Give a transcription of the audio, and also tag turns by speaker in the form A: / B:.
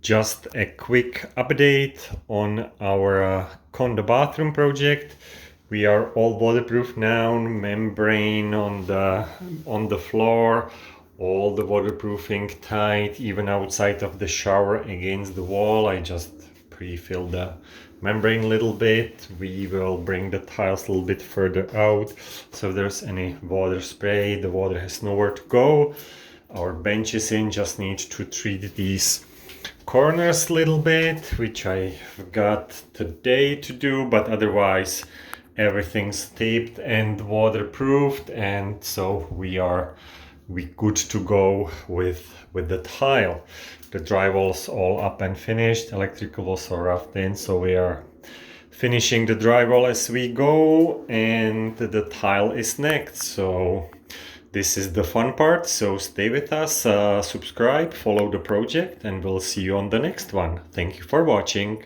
A: Just a quick update on our condo bathroom project. We are all waterproof now, membrane on the floor, all the waterproofing tight, even outside of the shower against the wall. I just pre-filled the membrane a little bit. We will bring the tiles a little bit further out, so if there's any water spray, the water has nowhere to go. Our bench is in, just need to treat these corners a little bit, which I forgot today to do, but otherwise everything's taped and waterproofed, and so we good to go with the tile. The drywall's all up and finished, electrical was all roughed in, so we are finishing the drywall as we go, and the tile is next. So this is the fun part, so stay with us, subscribe, follow the project, and we'll see you on the next one. Thank you for watching.